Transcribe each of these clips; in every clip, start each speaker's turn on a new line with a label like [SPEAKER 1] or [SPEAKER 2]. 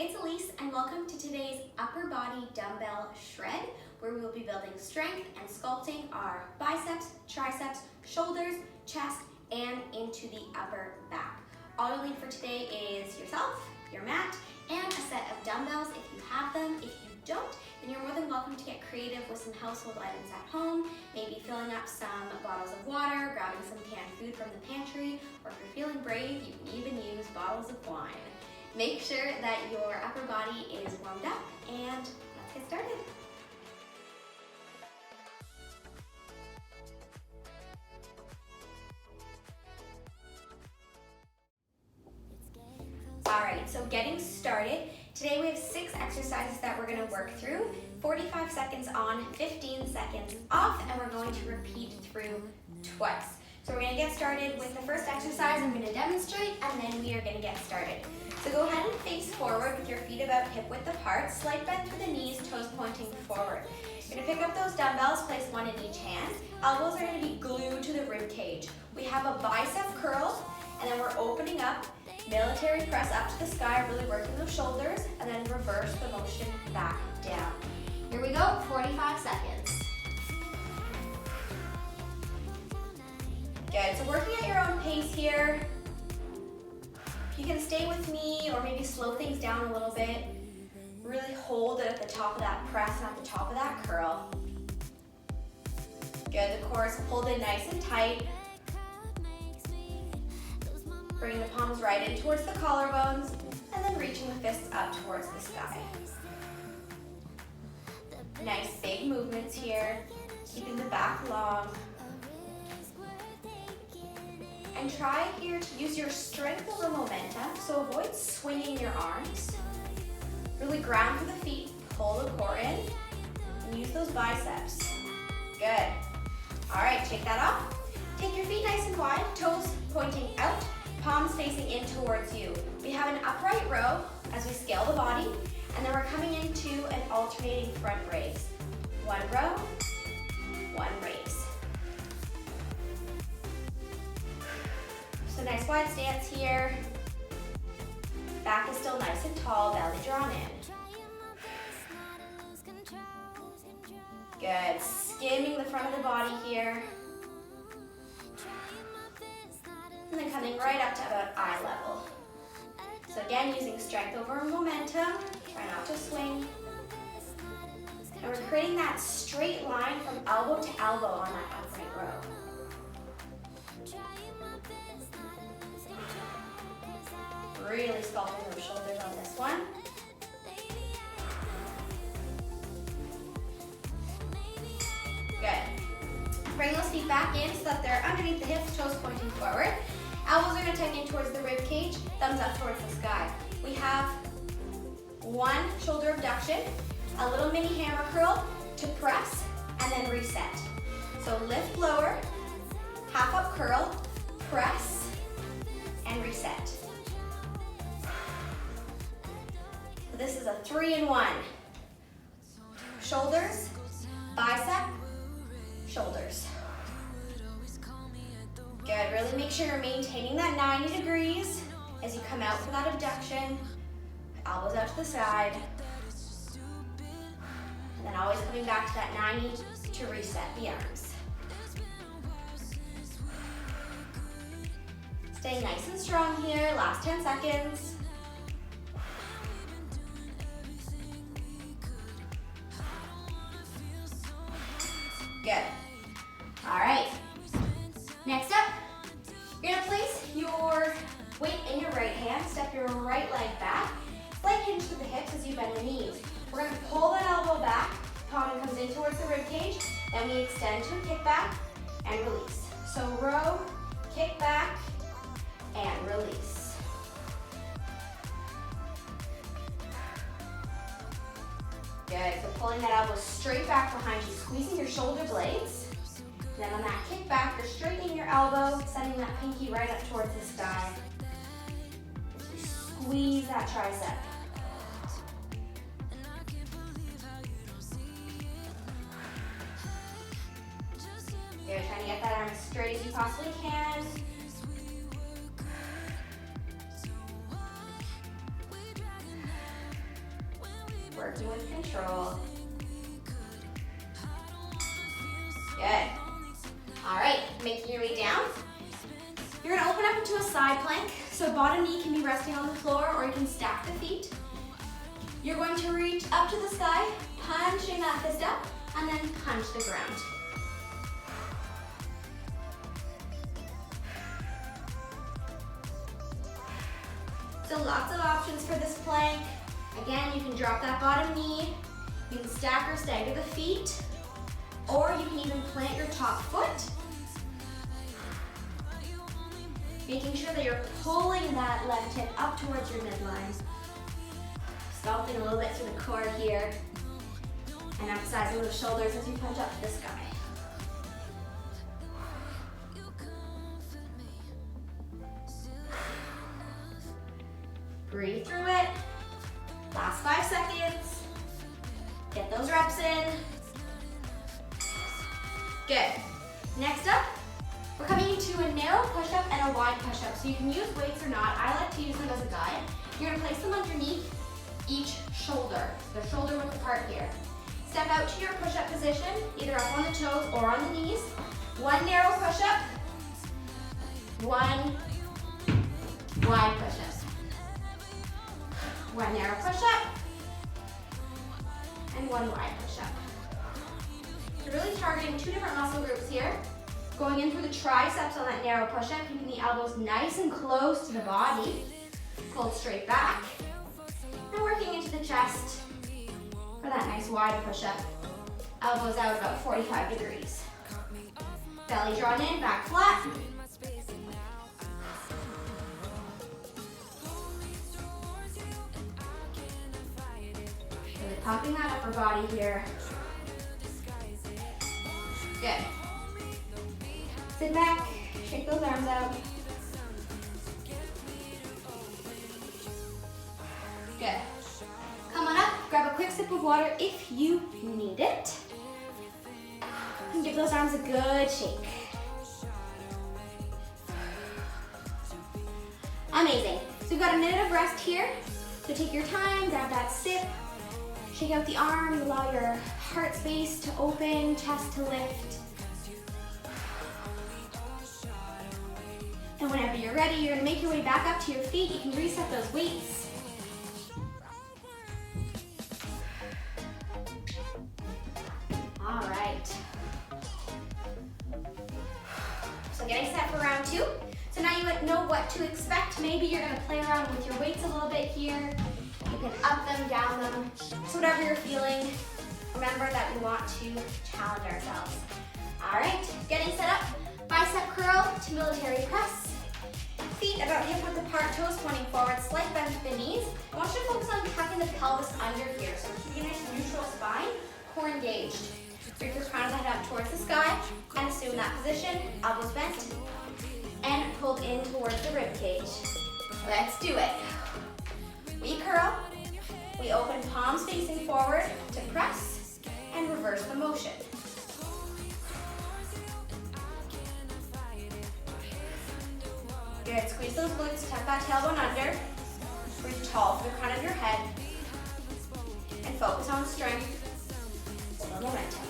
[SPEAKER 1] it's Elyse and welcome to today's upper body dumbbell shred where we will be building strength and sculpting our biceps, triceps, shoulders, chest, and into the upper back. All you'll need for today is yourself, your mat, and a set of dumbbells if you have them. If you don't, then you're more than welcome to get creative with some household items at home, maybe filling up some bottles of water, grabbing some canned food from the pantry, or if you're feeling brave, you can even use bottles of wine. Make sure that your upper body is warmed up, and let's get started. Alright, so getting started. Today we have 6 exercises that we're going to work through. 45 seconds on, 15 seconds off, and we're going to repeat through twice. So we're going to get started with the first exercise. I'm going to demonstrate, and then we are going to get started. So go ahead and face forward with your feet about hip width apart. Slight bend through the knees, toes pointing forward. You're going to pick up those dumbbells, place one in each hand. Elbows are going to be glued to the rib cage. We have a bicep curl, and then we're opening up. Military press up to the sky, really working those shoulders, and then reverse the motion back down. Here we go, 45 seconds. Good, so working at your own pace here. You can stay with me or maybe slow things down a little bit. Really hold it at the top of that press and at the top of that curl. Good, the core is pulled in nice and tight. Bringing the palms right in towards the collarbones and then reaching the fists up towards the sky. Nice big movements here, keeping the back long. And try here to use your strength over momentum, so avoid swinging your arms. Really ground through the feet, pull the core in, and use those biceps. Good. All right, take that off. Take your feet nice and wide, toes pointing out, palms facing in towards you. We have an upright row as we scale the body, and then we're coming into an alternating front raise. One row, one raise. So nice wide stance here. Back is still nice and tall, belly drawn in. Good, skimming the front of the body here. And then coming right up to about eye level. So again, using strength over momentum, try not to swing. And we're creating that straight line from elbow to elbow on that upright row. Really sculpting those shoulders on this one. Good. Bring those feet back in so that they're underneath the hips, toes pointing forward. Elbows are going to tuck in towards the rib cage, thumbs up towards the sky. We have one shoulder abduction, a little mini hammer curl to press, and then reset. So lift lower, half up curl, press, and reset. This is a 3-in-1. Shoulders, bicep, shoulders. Good, really make sure you're maintaining that 90 degrees as you come out for that abduction. Elbows out to the side. And then always coming back to that 90 to reset the arms. Staying nice and strong here, last 10 seconds. Good. All right. Next up, you're gonna place your weight in your right hand, step your right leg back, slight hinge to the hips as you bend the knees. We're gonna pull that elbow back, palm comes in towards the rib cage, then we extend to a kick back and release. So row, kick back, and release. Good, so pulling that elbow straight back behind you, squeezing your shoulder blades. Then on that kick back, you're straightening your elbow, sending that pinky right up towards the sky. Squeeze that tricep. You're trying to get that arm as straight as you possibly can. Working with control. Good. All right, making your way down. You're gonna open up into a side plank. So bottom knee can be resting on the floor or you can stack the feet. You're going to reach up to the sky, punching that fist up, and then punch the ground. So lots of options for this plank. Again, you can drop that bottom knee, you can stack or stagger the feet, or you can even plant your top foot. Making sure that you're pulling that left hip up towards your midline. Sculpting a little bit through the core here. And emphasizing those shoulders as you punch up to the sky. Breathe through it. Last 5 seconds. Get those reps in. Good. Next up, we're coming into a narrow push-up and a wide push-up. So you can use weights or not. I like to use them as a guide. You're gonna place them underneath each shoulder. The shoulder width apart here. Step out to your push-up position, either up on the toes or on the knees. One narrow push-up, one wide push-up. One narrow push-up, and one wide push-up. You're really targeting 2 different muscle groups here. Going in through the triceps on that narrow push-up, keeping the elbows nice and close to the body. Pull straight back. And working into the chest for that nice wide push-up. Elbows out about 45 degrees. Belly drawn in, back flat. Really popping that upper body here. Good. Sit back, shake those arms out. Good. Come on up, grab a quick sip of water if you need it. And give those arms a good shake. Amazing. So we've got a minute of rest here. So take your time, grab that sip, shake out the arms, allow your heart space to open, chest to lift. And whenever you're ready, you're gonna make your way back up to your feet. You can reset those weights. All right. So getting set for round 2. So now you know what to expect. Maybe you're gonna play around with your weights a little bit here. You can up them, down them. So whatever you're feeling, remember that we want to challenge ourselves. All right, getting set up. Bicep curl to military press. Feet about hip width apart, toes pointing forward, slight bend at the knees. I want you to focus on tucking the pelvis under here. So keep a nice neutral spine, core engaged. Bring your crown of the head up towards the sky and assume that position, elbows bent and pulled in towards the rib cage. Let's do it. We curl, we open palms facing forward to press and reverse the motion. Good, squeeze those glutes, tuck that tailbone under. Reach tall for the crown of your head. And focus on strength over momentum.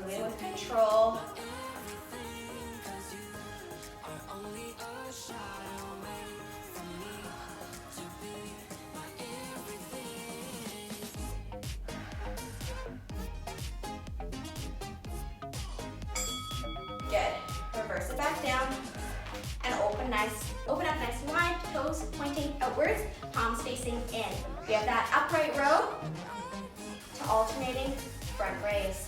[SPEAKER 1] Move it with control. Good. Reverse it back down and open up nice and wide, toes pointing outwards, palms facing in. We have that upright row to alternating front raise.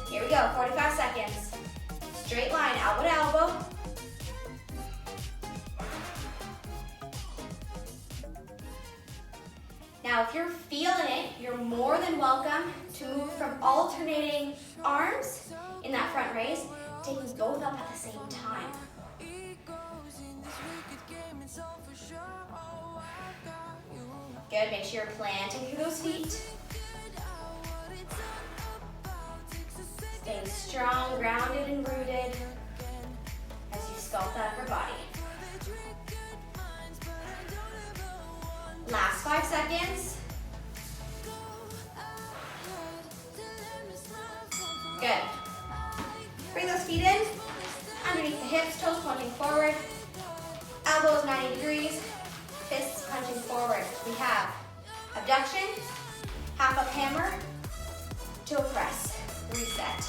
[SPEAKER 1] Here we go, 45 seconds. Straight line, elbow to elbow. Now, if you're feeling it, you're more than welcome to move from alternating arms in that front raise, taking both up at the same time. Good, make sure you're planting through those feet. Staying strong, grounded, and rooted as you salt that upper body. Last 5 seconds. Good. Bring those feet in, underneath the hips, toes pointing forward, elbows 90 degrees, fists punching forward. We have abduction, half up hammer, toe press, reset.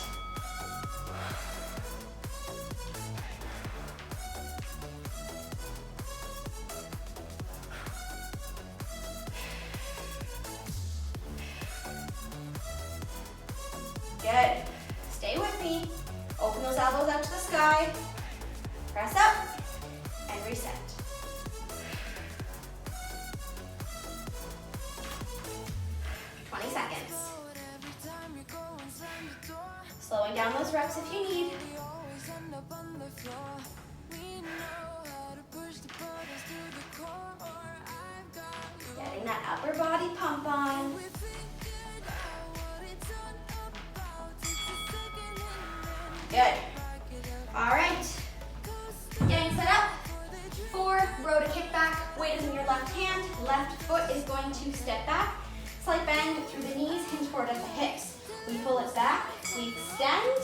[SPEAKER 1] Good. Stay with me. Open those elbows up to the sky. Press up and reset. Seconds. Slowing down those reps if you need. Getting that upper body pump on. Good. All right. Getting set up for row to kickback. Weight is in your left hand. Left foot is going to step back. Slight bend through the knees, hinge forward at the hips. We pull it back, we extend,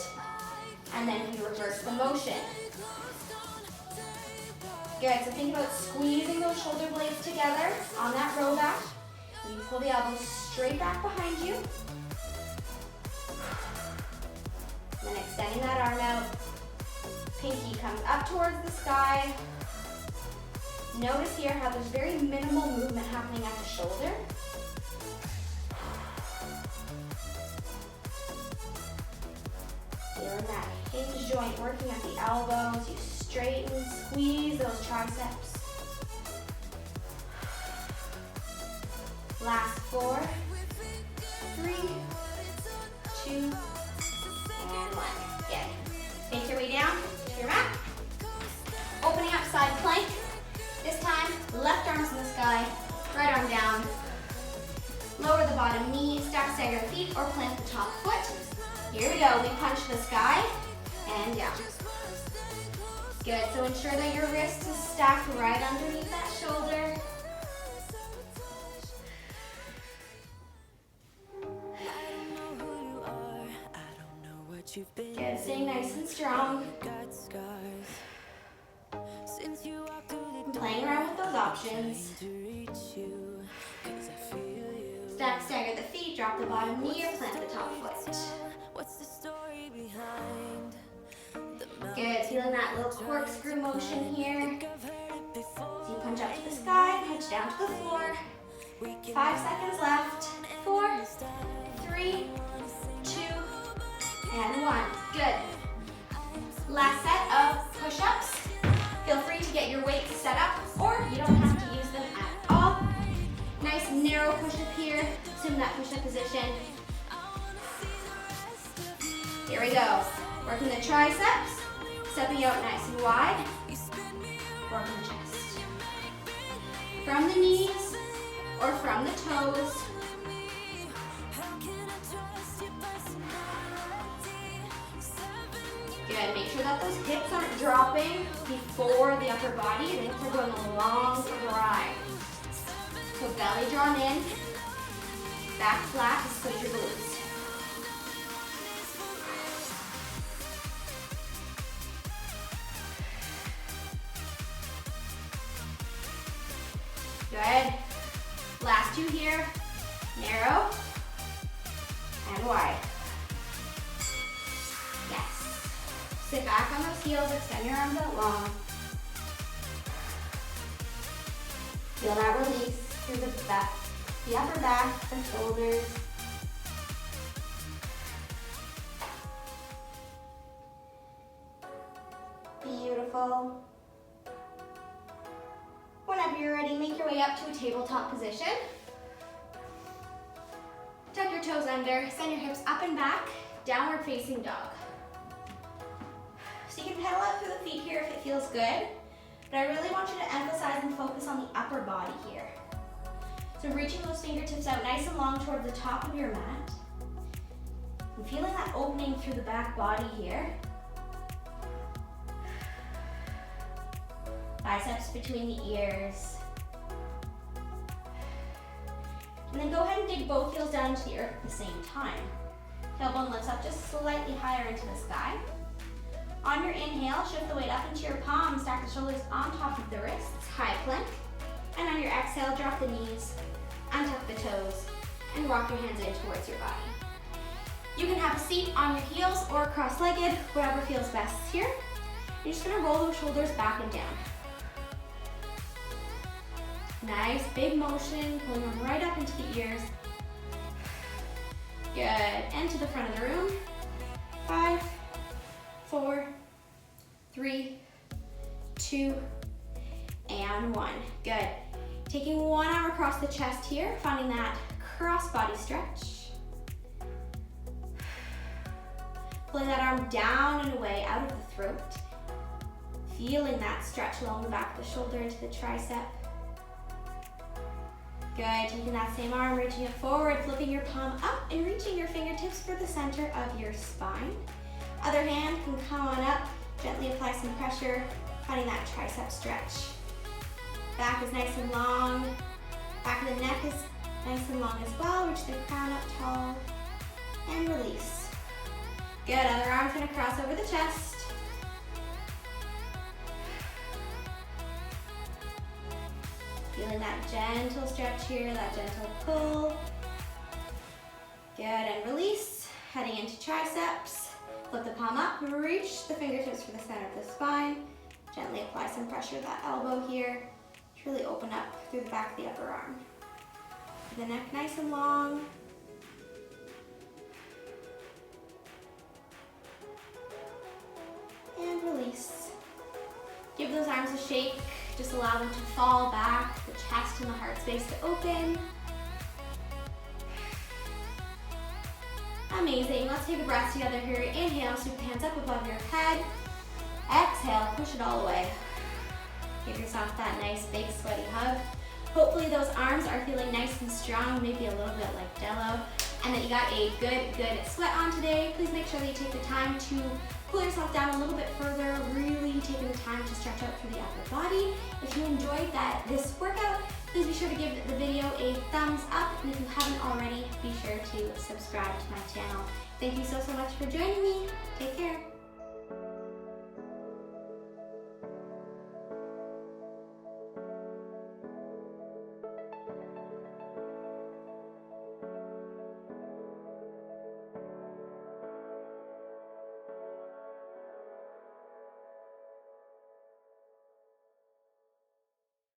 [SPEAKER 1] and then we reverse the motion. Good, so think about squeezing those shoulder blades together on that row back. You pull the elbows straight back behind you. Then extending that arm out. Pinky comes up towards the sky. Notice here how there's very minimal movement happening at the shoulder. Feeling that hinge joint working at the elbows. You straighten, squeeze those triceps. Last 4, 3, 2, and 1. Good. Make your way down to your mat. Opening up side plank. This time, left arm's in the sky, right arm down. Lower the bottom knee, stack stagger the feet, or plant the top foot. Here we go. We punch the sky and down. Good. So ensure that your wrist is stacked right underneath that shoulder. Good. Staying nice and strong. Playing around with those options. Stack stagger the feet, drop the bottom knee, or plant the top foot. Good, feeling that little corkscrew motion here. So you punch up to the sky, punch down to the floor. 5 seconds left. 4, 3, 2, and 1. Good. Last set of push-ups. Feel free to get your weights set up, or you don't have to use them at all. Nice narrow push-up here. Assume that push-up position. Here we go. Working the triceps, stepping out nice and wide. Working the chest. From the knees or from the toes. Good. Make sure that those hips aren't dropping before the upper body. The hips are going along for the ride. So belly drawn in, back flat to squeeze your glutes. Good. Last 2 here. Narrow and wide. Yes. Sit back on those heels, extend your arms out long. Feel that release through the back, the upper back, the shoulders. Beautiful. Whenever you're ready, make your way up to a tabletop position. Tuck your toes under, send your hips up and back, downward facing dog. So you can pedal out through the feet here if it feels good, but I really want you to emphasize and focus on the upper body here. So reaching those fingertips out nice and long toward the top of your mat. And feeling that opening through the back body here. biceps between the ears. And then go ahead and dig both heels down into the earth at the same time. Tailbone lifts up just slightly higher into the sky. On your inhale, shift the weight up into your palms, stack the shoulders on top of the wrists, high plank. And on your exhale, drop the knees, untuck the toes, and walk your hands in towards your body. You can have a seat on your heels or cross-legged, whatever feels best here. You're just gonna roll those shoulders back and down. Nice big motion, pulling them right up into the ears. Good, and to the front of the room. 5, 4, 3, 2, and 1. Good. Taking one arm across the chest here, finding that cross-body stretch. Pulling that arm down and away out of the throat. Feeling that stretch along the back of the shoulder into the tricep. Good, taking that same arm, reaching it forward, flipping your palm up and reaching your fingertips for the center of your spine. Other hand can come on up, gently apply some pressure, finding that tricep stretch. Back is nice and long, back of the neck is nice and long as well, reach the crown up tall, and release. Good, other arm's gonna cross over the chest. Feeling that gentle stretch here, that gentle pull. Good, and release. Heading into triceps. Flip the palm up, reach the fingertips for the center of the spine. Gently apply some pressure to that elbow here. Really open up through the back of the upper arm. The neck nice and long. And release. Give those arms a shake. Just allow them to fall back, the chest and the heart space to open. Amazing. Let's take a breath together here. Inhale, sweep the hands up above your head. Exhale, push it all away. Give yourself that nice big sweaty hug. Hopefully those arms are feeling nice and strong, maybe a little bit like Jello, and that you got a good sweat on today. Please make sure that you take the time to cool yourself down a little bit further, really taking the time to stretch out through the upper body. If you enjoyed this workout, please be sure to give the video a thumbs up, and if you haven't already, be sure to subscribe to my channel. Thank you so much for joining me.